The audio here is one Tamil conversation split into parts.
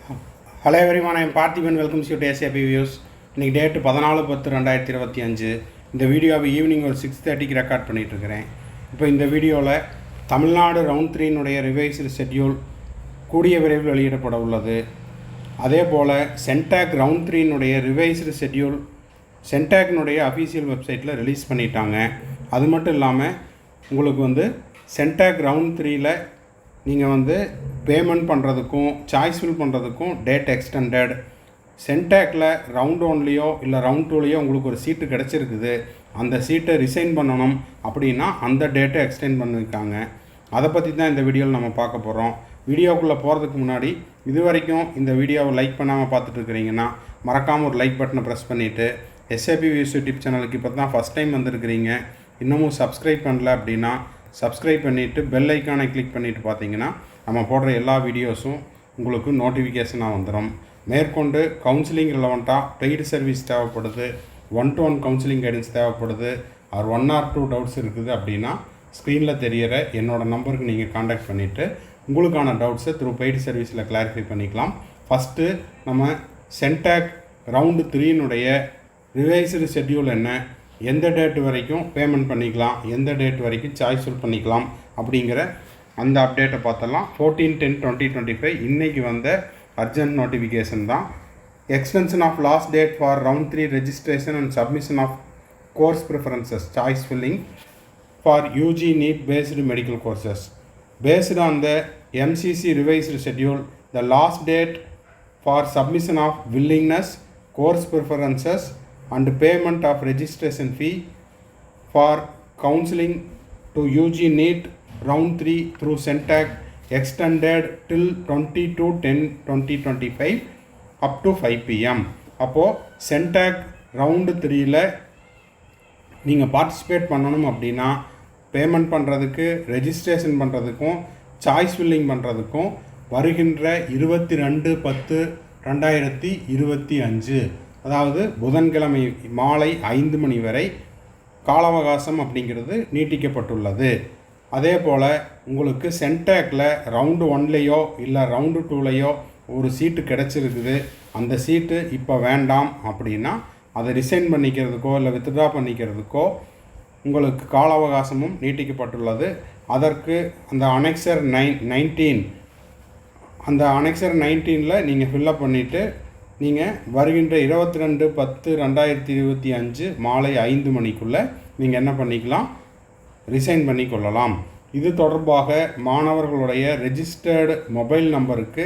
Hello everyone, I am Parthiban. Welcome to SAP Views. இன்றைக்கி டேட்டு 14/10/2025. இந்த வீடியோவை ஈவினிங் ஒரு 6:30க்கு ரெக்கார்ட் பண்ணிகிட்ருக்கிறேன். இப்போ இந்த வீடியோவில் தமிழ்நாடு ரவுண்ட் 3னுடைய ரிவைஸ்டு ஷெட்யூல் கூடிய விரைவில் வெளியிடப்பட உள்ளது. அதே போல் சென்டாக் ரவுண்ட் 3னுடைய ரிவைஸ்டு ஷெட்யூல் சென்டாக்னுடைய அஃபீஷியல் வெப்சைட்டில் ரிலீஸ் பண்ணிட்டாங்க. அது மட்டும் இல்லாமல் உங்களுக்கு சென்டாக் ரவுண்ட் 3ல் நீங்கள் பேமெண்ட் பண்ணுறதுக்கும் சாய்ஸ் ஃபில் பண்ணுறதுக்கும் டேட் எக்ஸ்டெண்டட். சென்டாக்ல ரவுண்ட் 1லேயோ இல்லை ரவுண்ட் 2லேயோ உங்களுக்கு ஒரு சீட்டு கிடச்சிருக்குது, அந்த சீட்டை ரிசைன் பண்ணணும் அப்படின்னா அந்த டேட்டை எக்ஸ்டெண்ட் பண்ணியிருக்காங்க. அதை பற்றி தான் இந்த வீடியோவில் நம்ம பார்க்க போகிறோம். வீடியோக்குள்ளே போகிறதுக்கு முன்னாடி இது வரைக்கும் இந்த வீடியோவை லைக் பண்ணாமல் பார்த்துட்ருக்கிறீங்கன்னா மறக்காமல் ஒரு லைக் பட்டனை ப்ரெஸ் பண்ணிவிட்டு SAP Views யூடியூப் சேனலுக்கு இப்போ தான் ஃபஸ்ட் டைம் வந்திருக்கிறீங்க, இன்னமும் சப்ஸ்கிரைப் பண்ணல அப்படின்னா சப்ஸ்கிரைப் பண்ணிவிட்டு பெல் ஐக்கானை கிளிக் பண்ணிவிட்டு பார்த்தீங்கன்னா நம்ம போடுற எல்லா வீடியோஸும் உங்களுக்கு நோட்டிஃபிகேஷனாக வந்துடும். மேற்கொண்டு கவுன்சிலிங் ரிலவெண்ட்டாக பெய்டு சர்வீஸ் தேவைப்படுது, 1-to-1 கவுன்சிலிங் கைடன்ஸ் தேவைப்படுது, ஒரு 1 or 2 டவுட்ஸ் இருக்குது அப்படின்னா ஸ்க்ரீனில் தெரிகிற என்னோடய நம்பருக்கு நீங்கள் காண்டாக்ட் பண்ணிவிட்டு உங்களுக்கான டவுட்ஸை த்ரூ பெய்டு சர்வீஸில் கிளாரிஃபை பண்ணிக்கலாம். ஃபஸ்ட்டு நம்ம சென்டாக் ரவுண்டு 3னுடைய ரிவைஸ்டு ஷெட்யூல் என்ன, எந்த டேட் வரைக்கும் பேமெண்ட் பண்ணிக்கலாம், எந்த டேட் வரைக்கும் சாய்ஸ் ஃபில் பண்ணிக்கலாம் அப்படிங்கிற அந்த அப்டேட்டை பார்த்தலாம். 14/10/2025 இன்றைக்கி வந்த அர்ஜென்ட் நோட்டிஃபிகேஷன் தான். Extension of last date for round 3 registration and submission of course preferences choice filling for UG NEET based medical courses. Based on the MCC revised schedule, the last date for submission of willingness, course preferences and payment of registration fee for counseling to UG NEET round 3 through CENTAC extended till 22/10/2025 up to 5 PM. அப்போது CENTAC ரவுண்டு 3ல் நீங்கள் பார்ட்டிசிபேட் பண்ணணும் அப்படின்னா பேமெண்ட் பண்ணுறதுக்கு, ரெஜிஸ்ட்ரேஷன் பண்ணுறதுக்கும், சாய்ஸ் ஃபில்லிங் பண்ணுறதுக்கும் வருகின்ற 22/10/2025 அதாவது புதன்கிழமை மாலை 5 மணி வரை கால அவகாசம் அப்படிங்கிறது நீட்டிக்கப்பட்டுள்ளது. அதே போல் உங்களுக்கு சென்டாக்ல ரவுண்டு 1லேயோ இல்லை ரவுண்டு 2லேயோ ஒரு சீட்டு கிடச்சிருக்குது, அந்த சீட்டு இப்போ வேண்டாம் அப்படின்னா அதை ரிசைன் பண்ணிக்கிறதுக்கோ இல்லை வித்ட்ரா பண்ணிக்கிறதுக்கோ உங்களுக்கு கால அவகாசமும் நீட்டிக்கப்பட்டுள்ளது. அதற்கு அந்த அனெக்சர் 19 அந்த அனெக்சர் 19ல் நீங்கள் ஃபில்லப் பண்ணிவிட்டு நீங்கள் வருகின்ற 22/10/2025 மாலை 5 மணிக்குள்ளே நீங்கள் என்ன பண்ணிக்கலாம், ரிசைன் பண்ணி கொள்ளலாம். இது தொடர்பாக மாணவர்களுடைய ரெஜிஸ்டர்டு மொபைல் நம்பருக்கு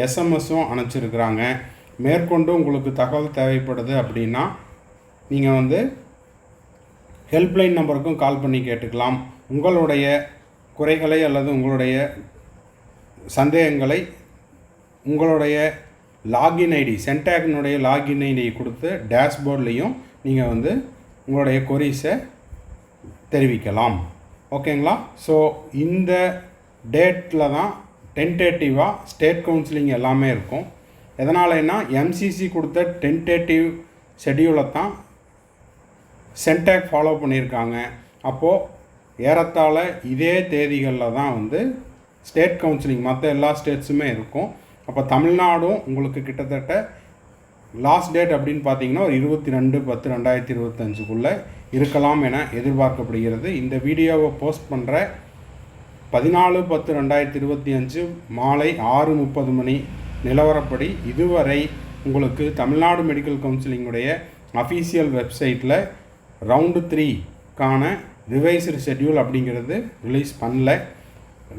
எஸ்எம்எஸும் அனுப்பிச்சிருக்கிறாங்க. மேற்கொண்டு உங்களுக்கு தகவல் தேவைப்படுது அப்படின்னா நீங்கள் ஹெல்ப்லைன் நம்பருக்கும் கால் பண்ணி கேட்டுக்கலாம். உங்களுடைய குறைகளை அல்லது உங்களுடைய சந்தேகங்களை உங்களுடைய லாகின் ஐடி சென்டாக்னுடைய லாகின் ஐடியை கொடுத்து டேஷ்போர்ட்லேயும் நீங்கள் உங்களுடைய கொரீஸை தெரிவிக்கலாம். ஓகேங்களா? ஸோ இந்த டேட்டில் தான் டென்டேட்டிவாக ஸ்டேட் கவுன்சிலிங் எல்லாமே இருக்கும். எதனாலன்னா MCC கொடுத்த டென்டேட்டிவ் ஷெட்யூலை தான் சென்டாக் ஃபாலோ பண்ணியிருக்காங்க. அப்போது ஏறத்தாழ இதே தேதிகளில் தான் ஸ்டேட் கவுன்சிலிங் மற்ற எல்லா ஸ்டேட்ஸுமே இருக்கும். அப்போ தமிழ்நாடும் உங்களுக்கு கிட்டத்தட்ட லாஸ்ட் டேட் அப்படின்னு பார்த்தீங்கன்னா ஒரு 22/10/2025 இருக்கலாம் என எதிர்பார்க்கப்படுகிறது. இந்த வீடியோவை போஸ்ட் பண்ணுற 14/10/2025 மாலை 6:30 மணி நிலவரப்படி இதுவரை உங்களுக்கு தமிழ்நாடு மெடிக்கல் கவுன்சிலிங்குடைய அஃபீஷியல் வெப்சைட்டில் ரவுண்டு 3க்கான ரிவைஸ்டு ஷெட்யூல் அப்படிங்கிறது ரிலீஸ் பண்ணல.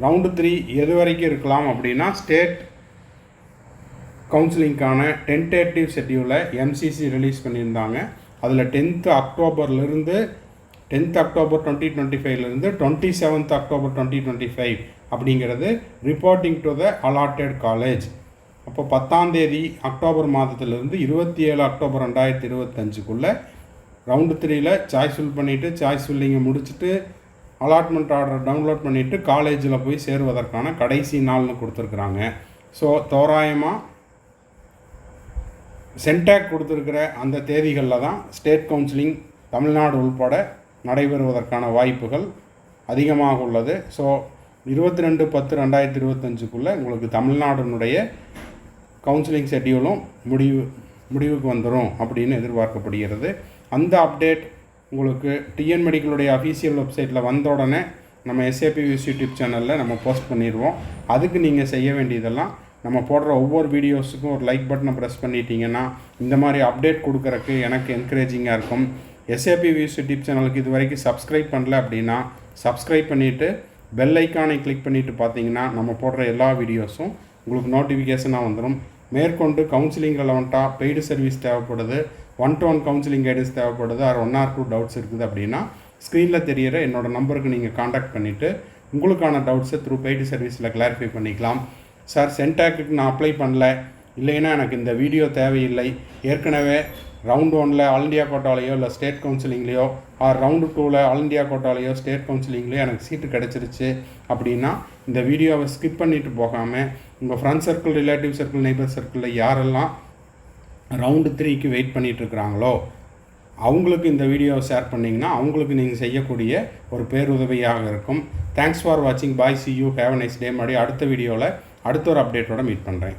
ரவுண்டு 3 எது வரைக்கும் இருக்கலாம் அப்படின்னா ஸ்டேட் கவுன்சிலிங்க்கான டென்டேட்டிவ் ஷெட்யூலை MCC ரிலீஸ் பண்ணியிருந்தாங்க. அதில் 10th அக்டோபர்லேருந்து 10th October 2025 27th October 2025 அப்படிங்கிறது reporting to the allotted college. அப்போ 10ஆம் தேதி அக்டோபர் மாதத்திலிருந்து 27 அக்டோபர் 2025 ரவுண்டு 3ல் சாய்ஸ் ஃபில் பண்ணிவிட்டு சாய்ஸ் ஃபில்லிங்கை முடிச்சுட்டு அலாட்மெண்ட் ஆர்டர் டவுன்லோட் பண்ணிவிட்டு காலேஜில் போய் சேருவதற்கான கடைசி நாள்னு கொடுத்துருக்குறாங்க. ஸோ தோராயமாக சென்டாக் கொடுத்துருக்கிற அந்த தேதிகளில் தான் ஸ்டேட் கவுன்சிலிங் தமிழ்நாடு உள்பட நடைபெறுவதற்கான வாய்ப்புகள் அதிகமாக உள்ளது. ஸோ 22/10/2025 உங்களுக்கு தமிழ்நாடுனுடைய கவுன்சிலிங் ஷெட்யூலும் முடிவுக்கு வந்துடும் அப்படின்னு எதிர்பார்க்கப்படுகிறது. அந்த அப்டேட் உங்களுக்கு டிஎன் மெடிக்கலுடைய அஃபீஷியல் வெப்சைட்டில் வந்த உடனே நம்ம எஸ்ஏபி வியூஸ் யூடியூப் சேனலில் நம்ம போஸ்ட் பண்ணிடுவோம். அதுக்கு நீங்கள் செய்ய வேண்டியதெல்லாம் நம்ம போடுற ஒவ்வொரு வீடியோஸுக்கும் ஒரு லைக் பட்டனை ப்ரெஸ் பண்ணிட்டீங்கன்னா இந்த மாதிரி அப்டேட் கொடுக்குறக்கு எனக்கு என்கரேஜிங்காக இருக்கும். எஸ்ஏபி வியூஸ் யூடியூப் சேனலுக்கு இது வரைக்கும் சப்ஸ்கிரைப் பண்ணல அப்படின்னா சப்ஸ்கிரைப் பண்ணிவிட்டு பெல் ஐக்கானை கிளிக் பண்ணிவிட்டு பார்த்தீங்கன்னா நம்ம போடுற எல்லா வீடியோஸும் உங்களுக்கு நோட்டிஃபிகேஷனாக வந்துடும். மேற்கொண்டு கவுன்சிலிங் ரெலவெண்ட்டாக பெய்டு சர்வீஸ் தேவைப்படுது, 1-to-1 கவுன்சிலிங் கைடன்ஸ் தேவைப்படுது, ஆர் 1 or 2 டவுட்ஸ் இருக்குது அப்படின்னா ஸ்க்ரீனில் தெரிகிற என்னோடய நம்பருக்கு நீங்கள் காண்டாக்ட் பண்ணிவிட்டு உங்களுக்கான டவுட்ஸை த்ரூ பெய்டு சர்வீஸில் கிளாரிஃபை பண்ணிக்கலாம். சார் சென்டாக்கு நான் அப்ளை பண்ணல, இல்லைன்னா எனக்கு இந்த வீடியோ தேவையில்லை, ஏற்கனவே ரவுண்ட் 1 ஆல் இண்டியா கோட்டாலேயோ இல்லை ஸ்டேட் கவுன்சிலிங்லேயோ ஆர் ரவுண்டு 2 ஆல் இண்டியா கோட்டாலேயோ ஸ்டேட் கவுன்சிலிங்லேயோ எனக்கு சீட்டு கிடச்சிருச்சு அப்படின்னா இந்த வீடியோவை ஸ்கிப் பண்ணிவிட்டு போகாமல் உங்கள் friend circle, relative circle, neighbour சர்க்கிளில் யாரெல்லாம் ரவுண்டு 3க்கு வெயிட் பண்ணிகிட்ருக்குறாங்களோ அவங்களுக்கு இந்த வீடியோவை ஷேர் பண்ணிங்கன்னா அவங்களுக்கு நீங்கள் செய்யக்கூடிய ஒரு பேருதவியாக இருக்கும். தேங்க்ஸ் ஃபார் வாட்சிங். Bye, see you, have a nice day. மறுபடியும் அடுத்த வீடியோவில் அடுத்த ஒரு அப்டேட்டோட மீட் பண்ணுறேன்.